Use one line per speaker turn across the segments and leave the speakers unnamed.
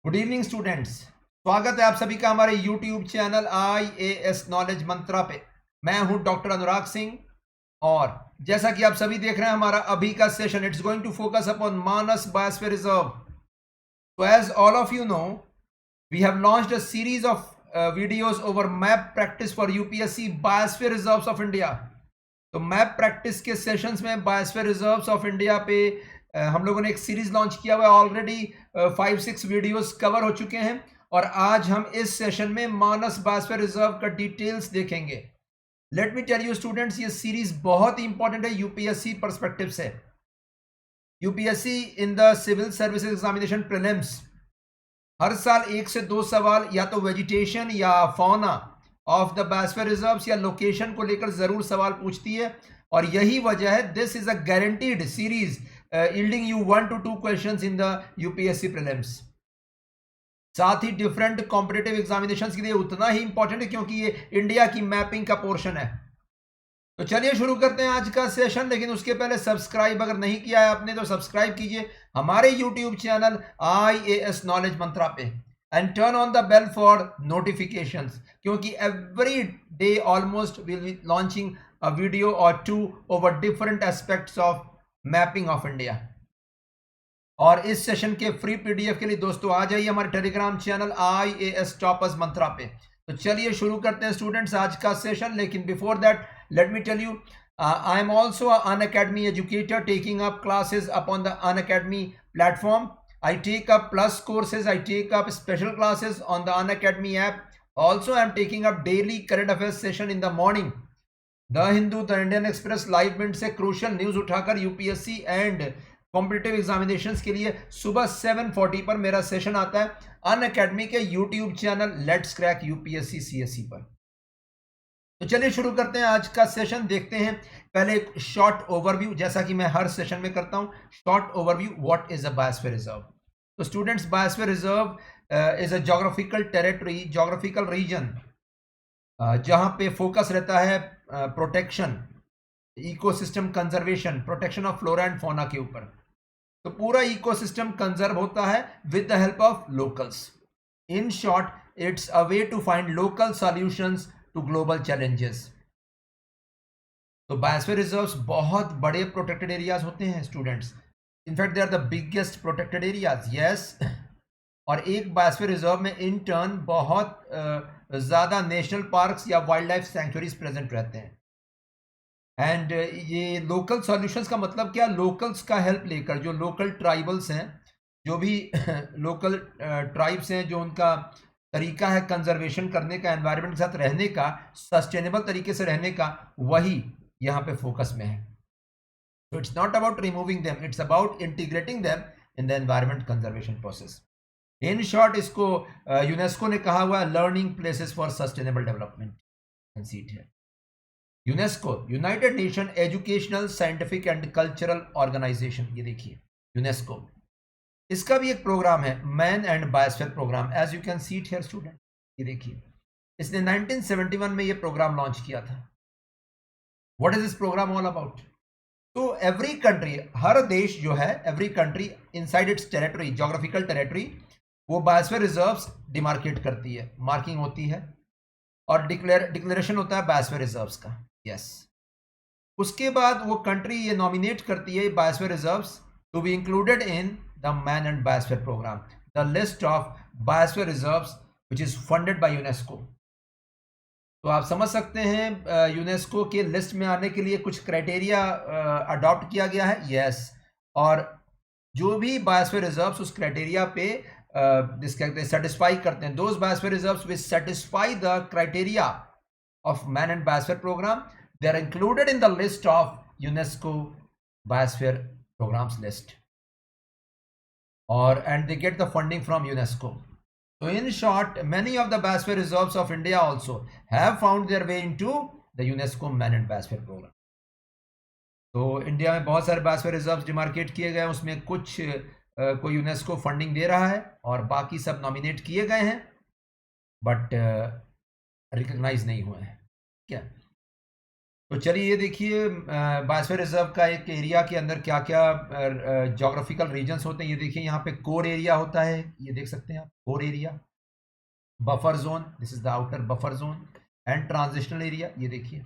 Good evening students. स्वागत है आप सभी का हमारे YouTube channel IAS knowledge Mantra पे। मैं हूं डॉक्टर अनुराग सिंह और जैसा कि आप सभी देख रहे हैं हमारा अभी का session it's going to focus upon Manas biosphere reserve. So as all of you know, we have launched a series of videos over map practice for UPSC Biosphere Reserves of India। तो मैप प्रैक्टिस के sessions में biosphere reserves of India पे हम लोगों ने एक series launch किया हुआ है। ऑलरेडी 5-6 वीडियोस कवर हो चुके हैं और आज हम इस सेशन में मानस बायोस्फीयर रिजर्व का डिटेल्स देखेंगे। Let me tell you students, ये सीरीज बहुत ही इंपॉर्टेंट है यूपीएससी परस्पेक्टिव से। UPSC in the civil services examination prelims हर साल 1 से 2 सवाल या तो वेजिटेशन या fauna of the biosphere reserves या लोकेशन को लेकर जरूर सवाल पूछती है और यही वजह है this is a guaranteed series yielding you 1 to 2 questions in the UPSC prelims. साथ ही डिफरेंट कॉम्पिटिटिव एग्जामिनेशंस के लिए उतना ही इंपॉर्टेंट है क्योंकि ये इंडिया की मैपिंग का पोर्शन है। तो चलिए शुरू करते हैं आज का सेशन, लेकिन उसके पहले सब्सक्राइब अगर नहीं किया है आपने तो सब्सक्राइब कीजिए हमारे YouTube channel IAS knowledge Mantra पे and turn on the bell for notifications, क्योंकि every day almost will be launching a video और 2 over different aspects of mapping of India. और इस सेशन के फ्री PDF के लिए दोस्तों आ जाइए हमारे टेलीग्राम चैनल IAS टॉपर्स मंत्रा पे। तो चलिए शुरू करते हैं स्टूडेंट्स आज का सेशन, लेकिन before that let me tell you, I am also an Unacademy educator taking up classes upon the Unacademy platform. I take up plus courses, I take up special classes on the Unacademy app. Also, I am taking up daily current affairs session in the morning. The Hindu, the Indian Express, Live Mint से crucial news उठाकर UPSC and competitive examinations के लिए सुबह 7:40 पर मेरा session आता है Unacademy के YouTube channel let's crack UPSC CSE पर। तो चलिए शुरू करते हैं आज का सेशन। देखते हैं पहले एक शॉर्ट ओवरव्यू, जैसा कि मैं हर सेशन में करता हूं। Short overview, what is a biosphere reserve. तो students, biosphere reserve is a geographical territory, geographical region जहां पे फोकस रहता है protection, ecosystem conservation, protection of flora and fauna के ऊपर। तो पूरा इकोसिस्टम कंजर्व होता है with the help of locals. In short, it's a way to find local solutions to global challenges. तो बायोस्फीयर रिजर्व्स बहुत बड़े प्रोटेक्टेड एरियाज होते हैं students. In fact they are the biggest protected areas, yes. और एक biosphere reserve में in turn बहुत ज़्यादा नेशनल पार्क्स या वाइल्ड लाइफ सेंचुरीज प्रेजेंट रहते हैं। एंड ये लोकल सॉल्यूशंस का मतलब क्या, लोकल्स का हेल्प लेकर, जो लोकल ट्राइबल्स हैं, जो भी लोकल ट्राइब्स हैं, जो उनका तरीका है कंजर्वेशन करने का, एनवायरनमेंट के साथ रहने का, सस्टेनेबल तरीके से रहने का, वही यहाँ पे फोकस में है। तो it's not about removing them, it's about integrating them in the environment conservation process. In short, इसको यूनेस्को ने कहा हुआ है learning places for sustainable development. Seat है UNESCO, United Nation Educational Scientific and Cultural Organization. ये देखिए UNESCO, इसका भी एक प्रोग्राम है man and biosphere program, as you can see it here student. ये देखिए, इसने 1971 में ये प्रोग्राम लॉन्च किया था। What is this program all about? तो एवरी कंट्री, हर देश जो है, every country inside it's territory, geographical territory, वो बायोस्फीयर रिजर्व्स डिमार्केट करती है, मार्किंग होती है और डिक्लेरेशन होता है बायोस्फीयर रिजर्व्स का, यस। उसके बाद वो कंट्री ये नॉमिनेट करती है biosphere reserves to be included in the man and biosphere programme, the list of biosphere reserves which is funded by UNESCO. तो आप समझ सकते हैं यूनेस्को के लिस्ट में आने के लिए कुछ क्राइटेरिया अडॉप्ट किया गया है, यस। और जो भी बायोस्फीयर रिजर्व्स उस क्राइटेरिया पे जिस कहते हैं सेटिस्फाई करते हैं, those biosphere reserves which satisfy the criteria of man and biosphere programme, they are included in the list of UNESCO biosphere programs list, or and they get the funding from UNESCO. So in short, many of the biosphere reserves of India also have found their way into the UNESCO man and biosphere program. तो India में बहुत सारे biosphere reserves demarcate किए गए हैं, उसमें कुछ को यूनेस्को फंडिंग दे रहा है और बाकी सब नॉमिनेट किए गए हैं बट रिकॉग्नाइज नहीं हुए हैं, क्या। तो चलिए ये देखिए बायोस्फीयर रिजर्व का एक एरिया के अंदर क्या क्या ज्योग्राफिकल रीजन्स होते हैं। ये देखिए यहाँ पे कोर एरिया होता है, ये देख सकते हैं आप, core area, buffer zone, this is the outer buffer zone, and transitional area. ये देखिए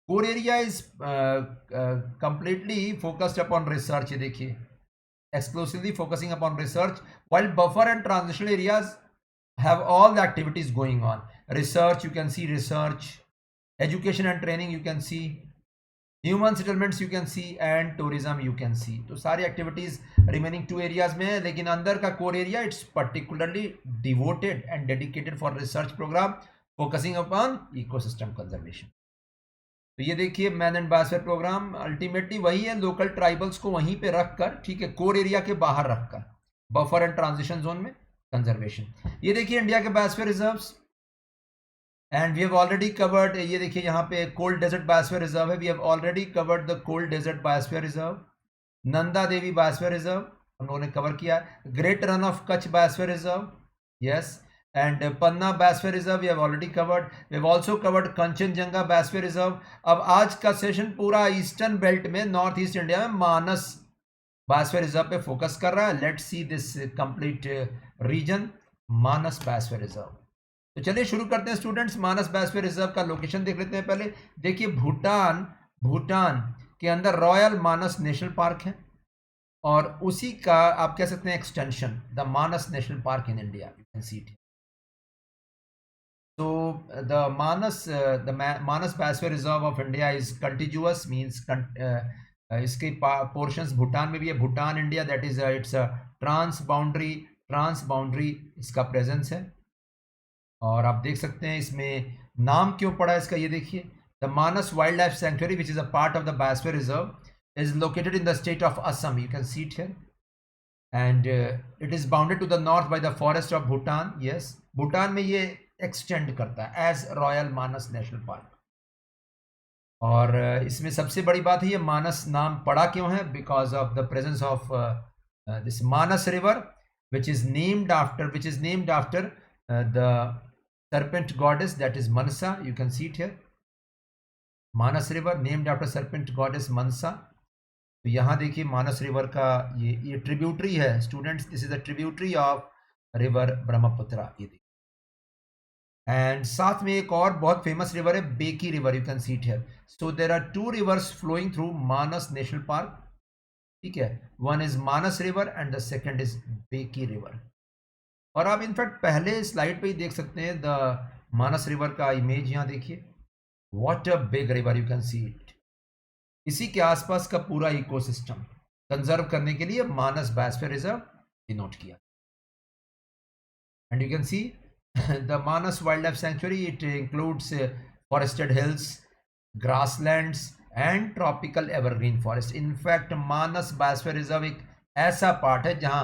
core area is completely focused upon research, ये देखिए exclusively focusing upon research, while buffer and transitional areas have all the activities going on. Research, you can see research, education and training, you can see human settlements, you can see, and tourism, you can see. तो सारी activities remaining two areas में है, लेकिन अंदर का core area it's particularly devoted and dedicated for research program focusing upon ecosystem conservation. तो ये देखिए man and biosphere programme ultimately वही है, लोकल ट्राइबल्स को वहीं पे रखकर, ठीक है, कोर एरिया के बाहर रखकर, बफर एंड ट्रांजिशन जोन में कंजर्वेशन। ये देखिए इंडिया के biosphere reserves, and we have already covered, ये देखिए यहाँ पे कोल्ड डेजर्ट बायोस्फीयर रिजर्व है, we have already covered the cold desert biosphere reserve. Nanda Devi biosphere reserve हम लोगों ने कवर किया है। Great Rann of Kutch biosphere reserve, yes, and Panna Biosphere Reserve we have already covered. We have also covered Kanchenjunga Biosphere Reserve. अब आज का session पूरा eastern belt में, नॉर्थ ईस्ट इंडिया में मानस बायोस्फीयर रिजर्व पे फोकस कर रहा है। Let's see this complete region, Manas biosphere reserve. तो चलिए शुरू करते हैं स्टूडेंट्स। मानस बायोस्फीयर रिजर्व का लोकेशन देख लेते हैं। पहले देखिए भूटान के अंदर रॉयल मानस नेशनल पार्क है, और उसी का आप कह सकते हैं extension, the Manas national park in India, you can see it. So the Manas Biosphere Reserve of India is contiguous, means इसके portions भूटान में भी है, Bhutan India, that is it's a trans boundary इसका presence है। और आप देख सकते हैं इसमें नाम क्यों पड़ा इसका, ये देखिए the Manas Wildlife Sanctuary which is a part of the Biosphere Reserve is located in the state of Assam, you can see it here, and it is bounded to the north by the forest of Bhutan, yes, Bhutan में ये extend करता है as royal Manas national park. और इसमें सबसे बड़ी बात है ये मानस नाम पड़ा क्यों है, because of the presence of this Manas river which is named after the serpent goddess, that is Mansa, you can see it here, Manas river named after serpent goddess Mansa। तो यहाँ देखिए मानस रिवर का ये tributary है students, this is a tributary of river Brahmaputra. ये and साथ में एक और बहुत फेमस रिवर है Beki river, you can see it here. So there are two rivers flowing through Manas national park, ठीक है, one is Manas river and the second is Beki river. और आप इनफैक्ट पहले स्लाइड पे ही देख सकते हैं द मानस रिवर का इमेज, यहाँ देखिए, what a big river, you can see it. इसी के आसपास का पूरा इकोसिस्टम कंजर्व करने के लिए मानस बायोस्फीयर रिजर्व डिनोट किया। And you can C the Manas Wildlife Sanctuary, it includes forested hills, grasslands and tropical evergreen forest. In fact, Manas Biosphere Reserve एक ऐसा पार्ट है जहां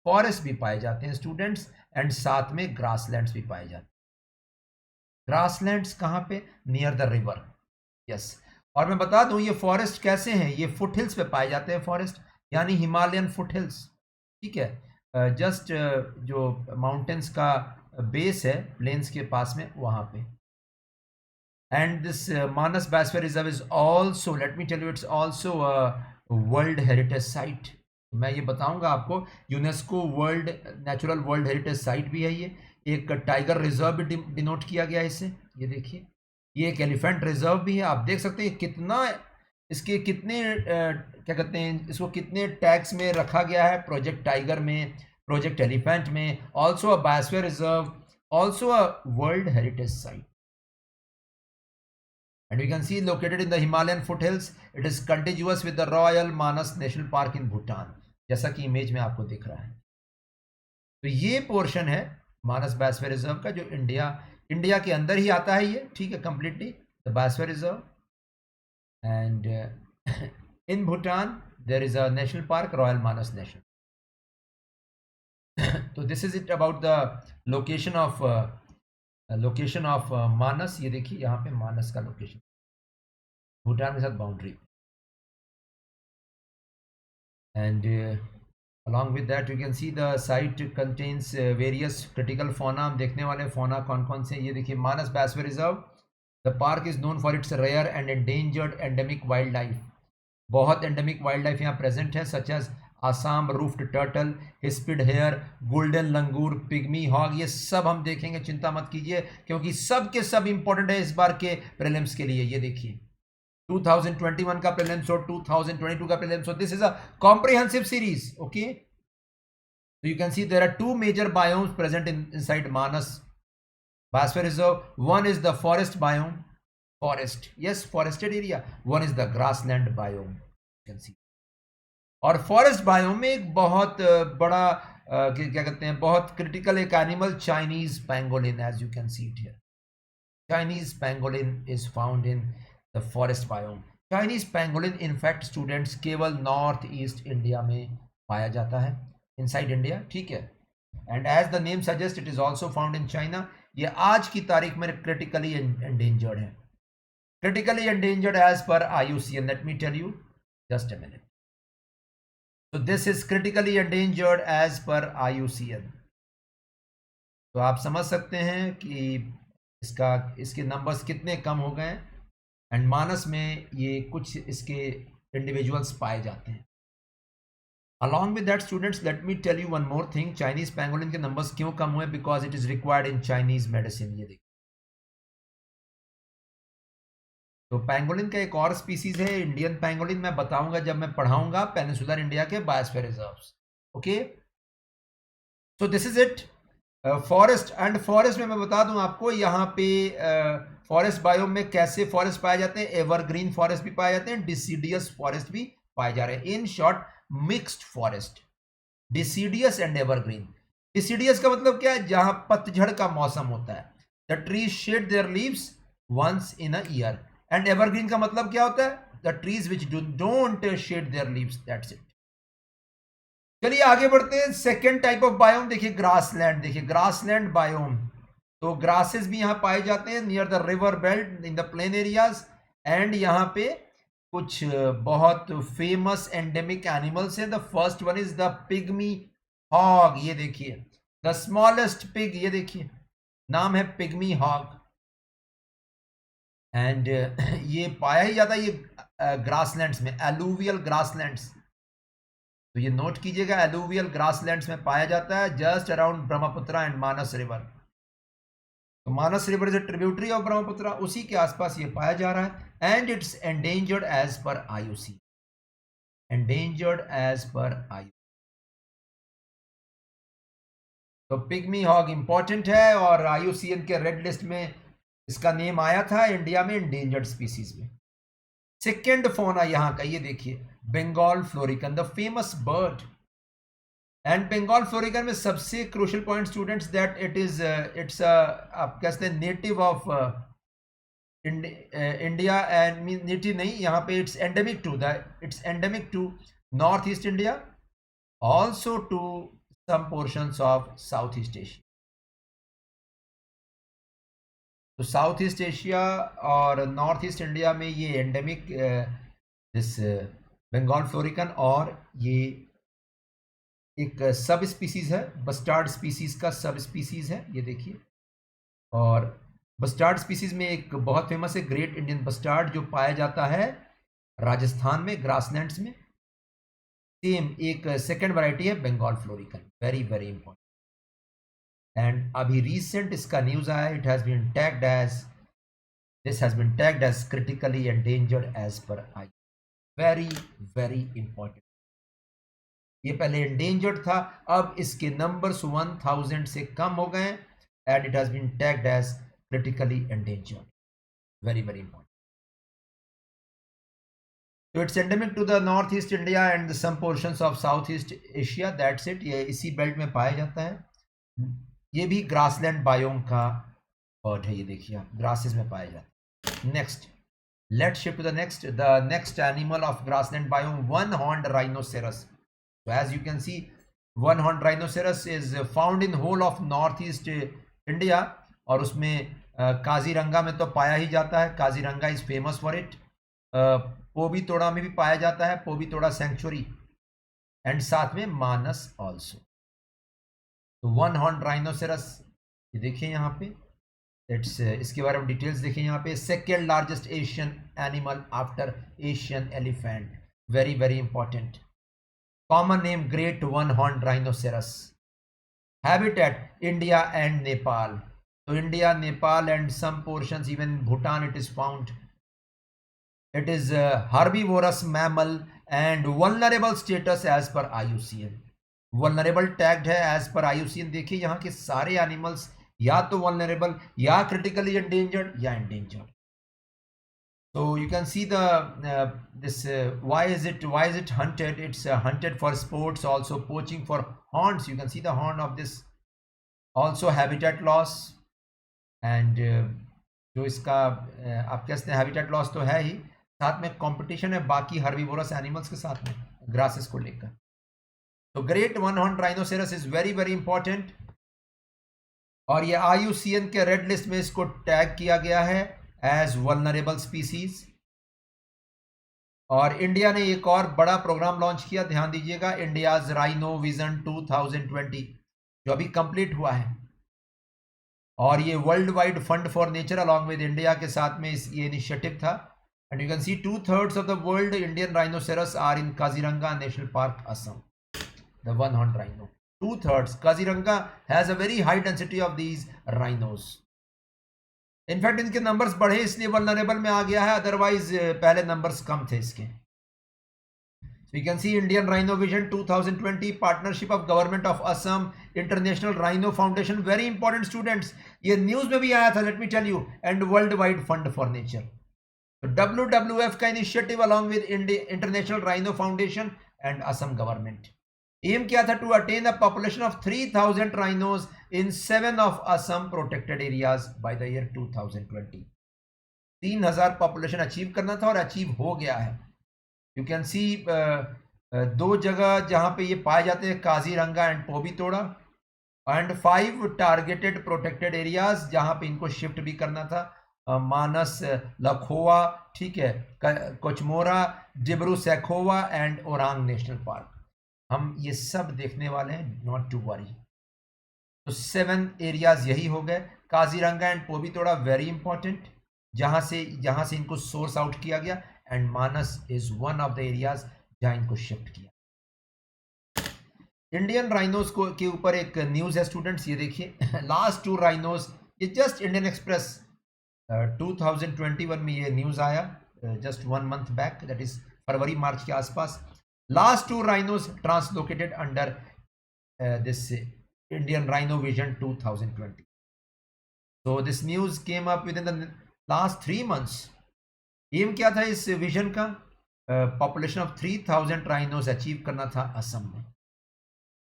फॉरेस्ट भी पाए जाते हैं स्टूडेंट्स, एंड साथ में ग्रासलैंड्स भी पाए जाते हैं। ग्रासलैंड्स कहाँ पे, नियर द रिवर, यस। और मैं बता दूं ये फॉरेस्ट कैसे हैं, ये फुट हिल्स पे पाए जाते हैं फॉरेस्ट, यानी हिमालयन फुट हिल्स, ठीक है, जस्ट जो माउंटेन्स का बेस है प्लेन्स के पास में, वहां पे। And this Manas biosphere reserve is also, let me tell you, it's also world heritage site. मैं ये बताऊंगा आपको, UNESCO world natural world heritage site भी है ये। एक टाइगर रिजर्व भी डिनोट किया गया है इससे, ये देखिए, ये एक एलिफेंट रिजर्व भी है। आप देख सकते हैं कितना इसके कितने क्या कहते हैं इसको, कितने टैग्स में रखा गया है, प्रोजेक्ट टाइगर में, प्रोजेक्ट एलिफेंट में, also a biosphere reserve, also a world heritage site. And you can see located in the Himalayan foothills, it is contiguous with the Royal Manas National Park in Bhutan, जैसा कि image में आपको दिख रहा है। तो ये पोर्शन है मानस बायोस्फीयर रिजर्व का, जो इंडिया के अंदर ही आता है ये, ठीक है, completely the biosphere reserve. And in Bhutan there is a national park, royal Manas national. तो this is it about the location of Manas. ये देखिए यहाँ पे मानस का लोकेशन, भूटान के साथ boundary. And along with that you can see the site contains various critical fauna। हम देखने वाले fauna कौन कौन से, ये देखिए Manas biosphere reserve the park is known for its rare and endangered endemic wildlife. बहुत एंडेमिक वाइल्ड लाइफ यहाँ प्रेजेंट है, such as Assam roofed turtle, hispid hare, golden langur, pygmy hog, ये सब हम देखेंगे, चिंता मत कीजिए, क्योंकि सब के सब इंपॉर्टेंट है इस बार के प्रीलिम्स के लिए। ये देखिए 2021 का प्रीलिम्स और 2022 का prelims, this is a comprehensive series. Okay, so you can see there are two major biomes present inside Manas Biosphere Reserve. One is the forest biome, forest, yes, forested area. One is the grassland biome, you can see. और forest biome में एक बहुत बड़ा क्या कहते हैं, बहुत critical एक animal, Chinese pangolin, as you can see it here. Chinese pangolin is found in the forest biome. Chinese pangolin in fact students केवल नॉर्थ ईस्ट इंडिया में पाया जाता है, इनसाइड इंडिया, ठीक है। And as the name suggest it is also found in China. ये आज की तारीख में क्रिटिकली एंडेंजर्ड है, critically endangered as per IUCN। Let me tell you, just a minute. So this is critically endangered as per IUCN। तो आप समझ सकते हैं कि इसके नंबर्स कितने कम हो गए, एंड मानस में ये कुछ इसके इंडिविजुअल्स पाए जाते हैं। Along with that students, let me tell you one more thing, Chinese pangolin के नंबर्स क्यों कम हुए, because it is required in Chinese medicine. ये देखिए, तो पैंगोलिन का एक और स्पीसीज है इंडियन पैंगोलिन, मैं बताऊंगा जब मैं पढ़ाऊंगा पेनिनसुलर इंडिया के biosphere reserves. Okay, so this is it. Forest and forest में मैं बता दूं आपको, यहाँ पे फॉरेस्ट बायोम में कैसे फॉरेस्ट पाए जाते हैं, एवरग्रीन फॉरेस्ट भी पाए जाते हैं, डिसीडियस फॉरेस्ट भी पाए जा रहे हैं। In short, mixed forest, deciduous and evergreen. Deciduous का मतलब क्या है, जहां पतझड़ का मौसम होता है, the trees shed their leaves once in a year. And evergreen का मतलब क्या होता है, the trees which don't shed their leaves, that's it. चलिए आगे बढ़ते हैं। सेकेंड टाइप ऑफ बायोम देखिए, ग्रासलैंड। देखिए ग्रासलैंड बायोम, तो ग्रासेस भी यहां पाए जाते हैं near the river belt in the plain areas. And यहां पे कुछ बहुत फेमस एंडेमिक एनिमल्स हैं। The first one is the pygmy hog. ये देखिए, द स्मॉलेस्ट पिग, ये देखिए नाम है पिग्मी हॉग। एंड ये पाया ही जाता है ये ग्रासलैंड्स में, एलुवियल ग्रासलैंड्स। तो ये नोट कीजिएगा, एलुवियल ग्रासलैंड्स में पाया जाता है, just around Brahmaputra and Manas river. तो Manas river is a tributary of Brahmaputra, उसी के आसपास ये पाया जा रहा है। And it's endangered as per IUCN, endangered as per IUCN। तो पिग्मी हॉग इंपॉर्टेंट है, और IUCN के रेड लिस्ट में इसका नेम आया था इंडिया में एंडेंजर्ड स्पीसीज में। सेकेंड फोना यहाँ का, ये देखिए Bengal florican, the famous bird. And Bengal florican में सबसे crucial point students, that it's आप कहते हैं native of India, and native नहीं, यहाँ पे it's endemic to north east India, also to some portions of south east Asia. तो साउथ ईस्ट एशिया और नॉर्थ ईस्ट इंडिया में ये एंडेमिक दिस बंगाल फ्लोरिकन, और ये एक सब स्पीसीज है, बस्टार्ड स्पीसीज का सब स्पीसीज है, ये देखिए। और बस्टार्ड स्पीसीज में एक बहुत फेमस है ग्रेट इंडियन बस्टार्ड, जो पाया जाता है राजस्थान में ग्रासलैंड्स में। सेम एक सेकेंड वैरायटी है Bengal florican, very very important. And अभी रिसेंट इसका न्यूज आया, it has been tagged as, this has been tagged as critically endangered as per I. Very very important. ये पहले एंडेंजर्ड था, अब इसके नंबर्स 1000 से कम हो गए, and it has been tagged as critically endangered. Very very important. तो it's endemic to the north east India and some portions of south east Asia, that's it. ये इसी बेल्ट में पाया जाता है। ये भी ग्रासलैंड बायोम का बर्ड है, ये देखिए आप, ग्रासेस में पाया जाता है। Next, let's shift to the next animal of grassland biome, one horned rhinoceros. So as you can see, one horned rhinoceros is found in whole of northeast India, और उसमें काजीरंगा में तो पाया ही जाता है, Kaziranga is famous for it. Pobitora में भी पाया जाता है, पोबीतोड़ा सेंचुरी, एंड साथ में मानस ऑल्सो। तो वन हॉर्न राइनोसेरस, ये देखिए यहाँ पे, इट्स इसके बारे में डिटेल्स देखें यहाँ पे। Second largest Asian animal after Asian elephant, very very important. Common name great one horn rhinoceros. Habitat India and Nepal, तो India, Nepal and some portions even Bhutan it is found. It is herbivorous mammal and vulnerable status as per IUCN। Vulnerable tagged है as per IUCN। देखिए यहाँ के सारे animals या तो vulnerable या critically endangered या endangered. So you can see the this why is it hunted? It's hunted for sports, also poaching for horns. You can see the horn of this, also habitat loss and जो इसका आप कह सकते हैं habitat loss तो है ही, साथ में कंपटीशन है बाकी हर्बीवोरस एनिमल्स के साथ में ग्रासेस को लेकर। तो great one horn rhinoceros is very very important और ये IUCN के रेड लिस्ट में इसको टैग किया गया है एज वल्नरेबल स्पीसीज। और इंडिया ने एक और बड़ा प्रोग्राम लॉन्च किया, ध्यान दीजिएगा, इंडियाज राइनो विजन 2020 जो अभी कंप्लीट हुआ है। और ये world wide fund for nature along with India के साथ में ये इनिशिएटिव था। And you can see 2/3 of the world Indian rhinoceros are in Kaziranga national park Assam, the one horn rhino. 2/3 Kaziranga has a very high density of these rhinos. In fact इनके numbers बढ़े इसलिए vulnerable में आ गया है, अदरवाइज पहले नंबर्स कम थे इसके। So you can see Indian Rhino Vision 2020 partnership of Government of Assam, International Rhino Foundation, very important students, ये न्यूज में भी आया था, let me tell you, and World Wide Fund for Nature। तो WWF का initiative along with International Rhino Foundation and Assam government। Aim क्या था? To attain a population of 3000 rhinos in 7 of Assam protected areas by the year 2020। 3000 population achieve करना था और achieve हो गया है। यू कैन सी दो जगह जहां पे ये पाए जाते हैं, Kaziranga and Pobitora, and 5 targeted protected areas जहां पे इनको शिफ्ट भी करना था, मानस, लखोवा, ठीक है, Kochmora, Dibru Saikhowa and Orang national park. हम ये सब देखने वाले हैं, नॉट टू वरी। तो 7 एरियाज यही हो गए, काजीरंगा एंड पोबीतोड़ा वेरी इंपॉर्टेंट, जहां से इनको सोर्स आउट किया गया, and Manas is one of the areas जहां इनको शिफ्ट किया। इंडियन राइनोज को के ऊपर एक न्यूज है स्टूडेंट्स, ये देखिए, लास्ट 2 राइनोज, ये जस्ट इंडियन एक्सप्रेस 2021 में ये न्यूज आया, just 1 month back, that is February March के आसपास। Last 2 rhinos translocated under this Indian rhino vision 2020। So this news came up within the last 3 months। M क्या था इस vision का? पॉपुलेशन ऑफ 3000 राइनोज अचीव करना था असम में,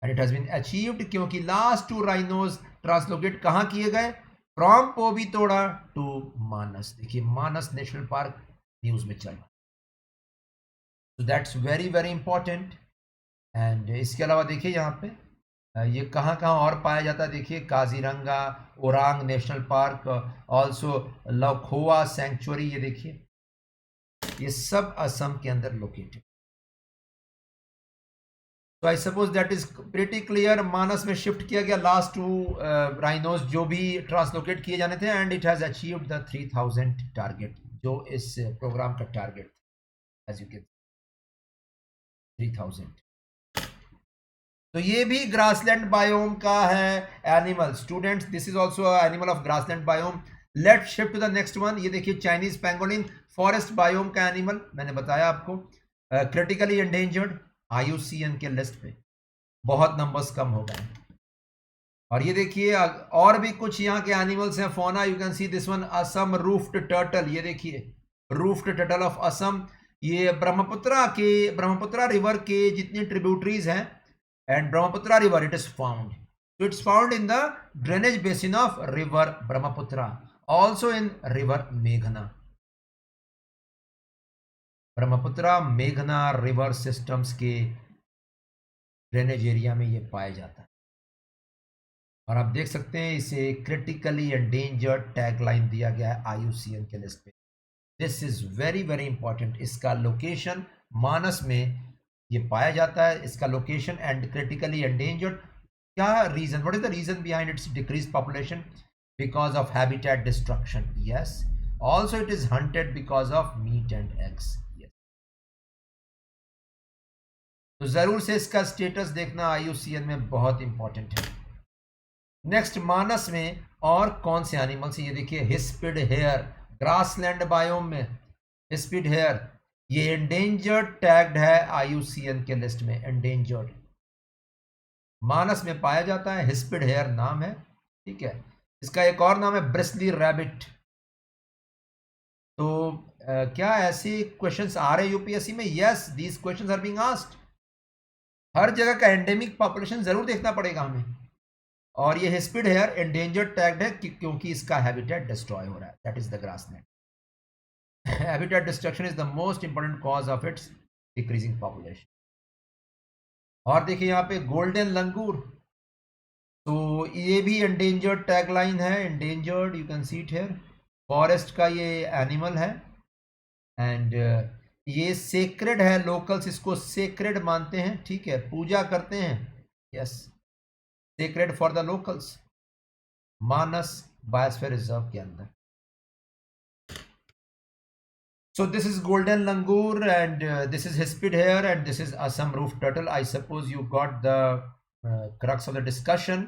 and it has been achieved क्योंकि लास्ट 2 राइनोज ट्रांसलोकेट कहाँ किए गए? From Pobitora to Manas. देखिए मानस नेशनल पार्क न्यूज में चल रहा, so that's very very important। And इसके अलावा देखिए यहाँ पे ये कहाँ कहाँ और पाया जाता है, देखिए Kaziranga, Orang national park, also Laokhowa sanctuary, ये देखिए ये सब असम के अंदर लोकेटेड। तो I suppose that is pretty clear. Manas में शिफ्ट किया गया लास्ट 2 राइनोज जो भी ट्रांसलोकेट किए जाने थे, and it has achieved the 3000 target जो इस प्रोग्राम का टारगेट, एज यू कैन 3000। तो ये भी ग्रासलैंड बायोम का है animal students, this is also animal of grassland biome. Let shift to the next one. ये देखिए चाइनीज पेंगोलिन, फॉरेस्ट बायोम का एनिमल, मैंने बताया आपको, क्रिटिकली एंडेंजर्ड, IUCN के लिस्ट पे, बहुत नंबर्स कम हो गए। और ये देखिए और भी कुछ यहाँ के एनिमल्स हैं, फोना, you can see this one, Assam roofed turtle, ये देखिए रूफ्ड टर्टल ऑफ असम। ये ब्रह्मपुत्रा रिवर के जितनी ट्रिब्यूटरीज हैं, and Brahmaputra river it is found, so it's found in the drainage basin of river Brahmaputra, also in river Meghna। Brahmaputra मेघना river systems के drainage area में ये पाया जाता है। और आप देख सकते हैं इसे क्रिटिकली एंडेंजर्ड टैगलाइन दिया गया है IUCN के लिस्ट पे। This is very very important. इसका लोकेशन मानस में ये पाया जाता है, इसका लोकेशन एंड क्रिटिकली एंडेंजर्ड। क्या reason, what is the reason behind its decrease population? because of habitat destruction. Yes. Also it is hunted because of meat and eggs. Yes. तो जरूर से इसका स्टेटस देखना IUCN में बहुत इंपॉर्टेंट है. Next, मानस में और कौन से एनिमल्स हैं? ये देखिए, हिस्पिड हेयर, ग्रासलैंड बायोम में हिस्पिड हेयर, ये एंडेंजर्ड टैग्ड है IUCN के लिस्ट में. एंडेंजर्ड मानस में पाया जाता है, हिस्पिड हेयर नाम है. ठीक है. इसका एक और नाम है ब्रिस्ली रैबिट. तो क्या ऐसे क्वेश्चंस आ रहे यूपीएससी में? Yes, these questions are being asked. हर जगह का एंडेमिक पॉपुलेशन जरूर देखना पड़ेगा हमें. और ये हिस्पिड हेयर एंडेंजर्ड टैग्ड है क्योंकि इसका हैबिटेट डिस्ट्रॉय हो रहा है. That is the grassland. Habitat destruction is the most important cause of its decreasing population. और देखिए यहाँ पे गोल्डन लंगूर, तो ये भी एंडेंजर्ड टैगलाइन है. Endangered, you can see it here. Forest का ये एनिमल है एंड ये सेक्रेड है. लोकल्स इसको सेक्रेड मानते हैं. ठीक है, पूजा करते हैं. Yes, sacred for the locals. Manas biosphere reserve के अंदर. So this is golden langur and this is hispid hare and this is Assam roof turtle. I suppose you got the crux of the discussion.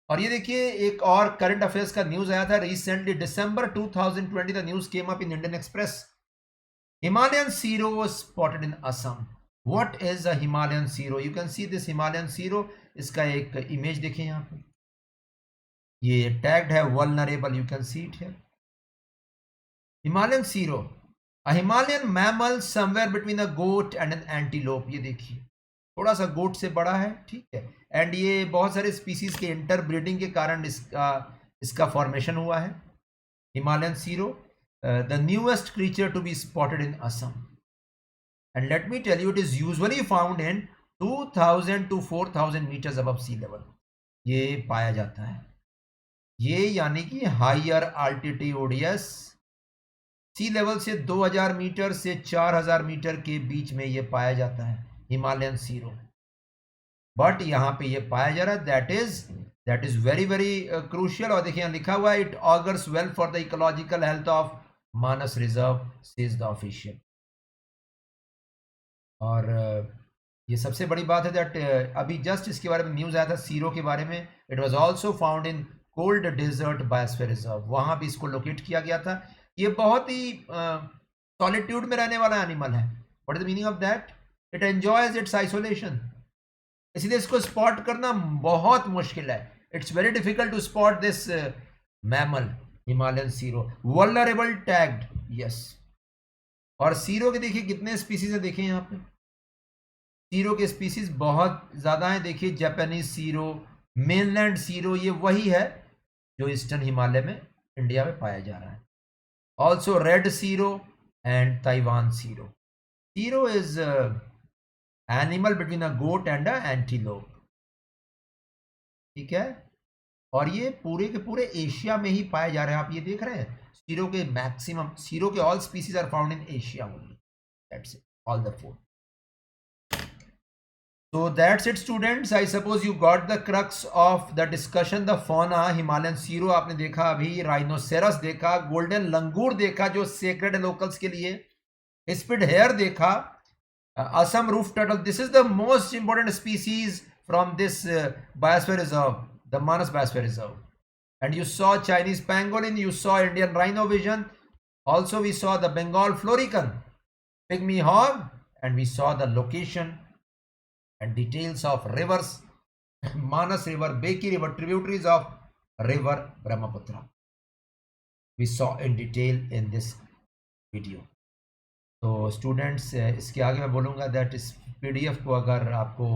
और ये देखिए, एक और current affairs का news आया था recently. December 2020 the news came up in Indian Express. Himalayan Siro was spotted in Assam. What is a Himalayan Siro? You can see this Himalayan Siro. इसका एक इमेज देखिए यहाँ पे. ये टैग्ड है vulnerable. You can see it here. Himalayan Siro, a Himalayan mammal somewhere between a goat and an antelope. ये देखिए, थोड़ा सा गोट से बड़ा है. ठीक है. एंड ये बहुत सारे स्पीसीज के इंटरब्रीडिंग के कारण इसका फॉर्मेशन हुआ है. Himalayan serow, the newest creature to be spotted in Assam. And let me tell you, it is usually found in 2000 to 4000 meters above sea level. ये पाया जाता है. ये यानी कि higher altitude. Yes, sea level से 2000 मीटर से 4000 मीटर के बीच में ये पाया जाता है हिमालयन सीरो. बट यहाँ पे ये पाया जा रहा है. That is very very crucial. और देखिए यहाँ लिखा हुआ है, it augurs well for the ecological health of Manas reserve, says the official. और ये सबसे बड़ी बात है दैट अभी जस्ट इसके बारे में न्यूज आया था सीरो के बारे में. It was also found in cold desert biosphere reserve. वहां भी इसको लोकेट किया गया था. ये बहुत ही सॉलिट्यूड में रहने वाला एनिमल है. What is the meaning of that? It enjoys its isolation. इसलिए इसको स्पॉट करना बहुत मुश्किल है. It's very difficult to spot this mammal Himalayan serow. Vulnerable tagged. Yes. और सीरो के देखिए कितने स्पीसीज है. देखिए यहाँ पे सीरो के स्पीसीज बहुत ज्यादा है. देखिए, जापानीज सीरो, मेनलैंड सीरो, ये वही है जो ईस्टर्न हिमालय में इंडिया में पाया जा रहा है. Also red Siro and Taiwan Siro. Siro is animal between a goat and a antelope. ठीक है. और ये पूरे के पूरे एशिया में ही पाए जा रहे हैं. आप ये देख रहे हैं, सीरो के मैक्सिमम, सीरो के all species are found in Asia only. That's it, all the 4. So that's it students. I suppose you got the crux of the discussion. The fauna, Himalayan Siro आपने देखा अभी, Rhinoceros देखा, Golden Langur देखा जो sacred locals के लिए, Hispid Hare देखा, Assam Roof Turtle. This is the most important species from this biosphere reserve, the Manas Biosphere Reserve. And you saw Chinese pangolin, you saw Indian rhino vision, also we saw the Bengal florican, pygmy hog, and we saw the location and details of rivers, Manas River, Beki River, tributaries of river Brahmaputra. We saw in detail in this video. तो students, इसके आगे मैं बोलूँगा that इस PDF को अगर आपको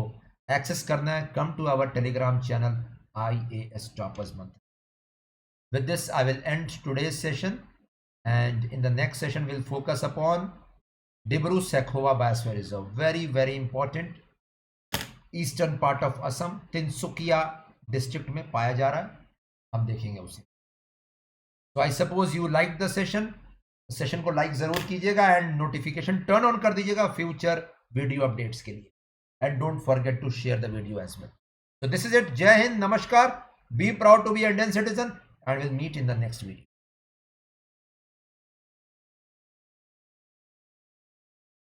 access करना है, come to our Telegram channel IAS Toppers Mantra. With this, I will end today's session, and in the next session, we'll focus upon Dibru-Sakhova Biosphere Reserve. Very, very important. Eastern part of Assam, Tinsukia district में पाया जा रहा है. हम देखेंगे उसे. तो I suppose you like the session को लाइक जरूर कीजिएगा एंड नोटिफिकेशन टर्न ऑन कर दीजिएगा फ्यूचर वीडियो अपडेट्स के लिए. And don't forget to share the video as well. So this is it. Jai Hind, Namaskar. Be proud to be Indian citizen and we'll meet in the next video.